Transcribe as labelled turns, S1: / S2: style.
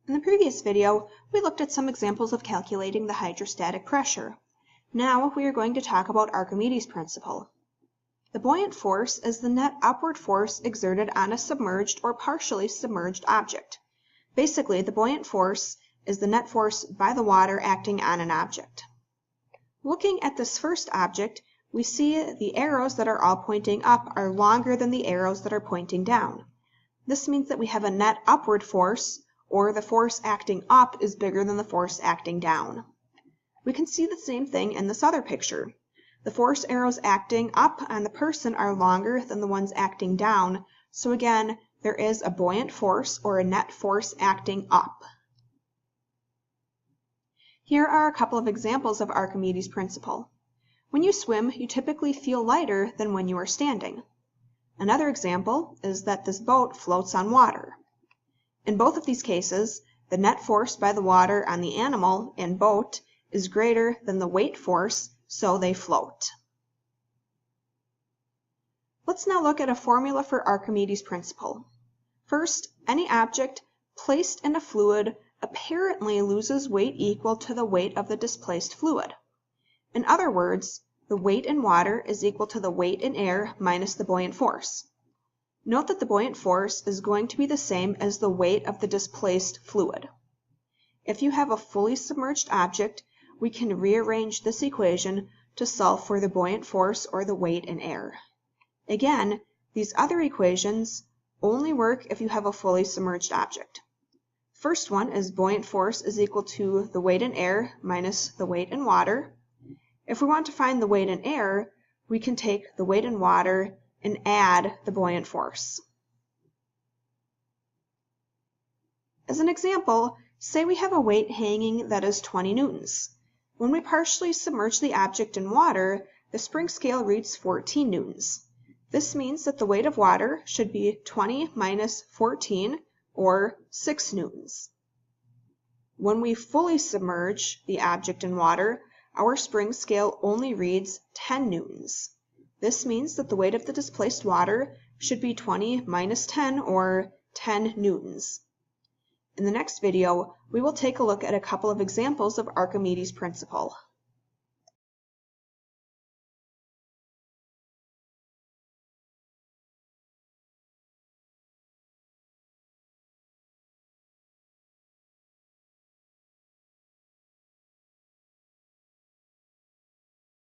S1: In the previous video, we looked at some examples of calculating the hydrostatic pressure. Now we are going to talk about Archimedes' principle. The buoyant force is the net upward force exerted on a submerged or partially submerged object. Basically, the buoyant force is the net force by the water acting on an object. Looking at this first object, we see the arrows that are all pointing up are longer than the arrows that are pointing down. This means that we have a net upward force, or the force acting up is bigger than the force acting down. We can see the same thing in this other picture. The force arrows acting up on the person are longer than the ones acting down, so again, there is a buoyant force or a net force acting up. Here are a couple of examples of Archimedes' principle. When you swim, you typically feel lighter than when you are standing. Another example is that this boat floats on water. In both of these cases, the net force by the water on the animal and boat is greater than the weight force, so they float. Let's now look at a formula for Archimedes' principle. First, any object placed in a fluid apparently loses weight equal to the weight of the displaced fluid. In other words, the weight in water is equal to the weight in air minus the buoyant force. Note that the buoyant force is going to be the same as the weight of the displaced fluid. If you have a fully submerged object, we can rearrange this equation to solve for the buoyant force or the weight in air. Again, these other equations only work if you have a fully submerged object. First one is buoyant force is equal to the weight in air minus the weight in water. If we want to find the weight in air, we can take the weight in water and add the buoyant force. As an example, say we have a weight hanging that is 20 newtons. When we partially submerge the object in water, the spring scale reads 14 newtons. This means that the weight of water should be 20 minus 14, or 6 newtons. When we fully submerge the object in water, our spring scale only reads 10 newtons. This means that the weight of the displaced water should be 20 minus 10, or 10 newtons. In the next video, we will take a look at a couple of examples of Archimedes' principle.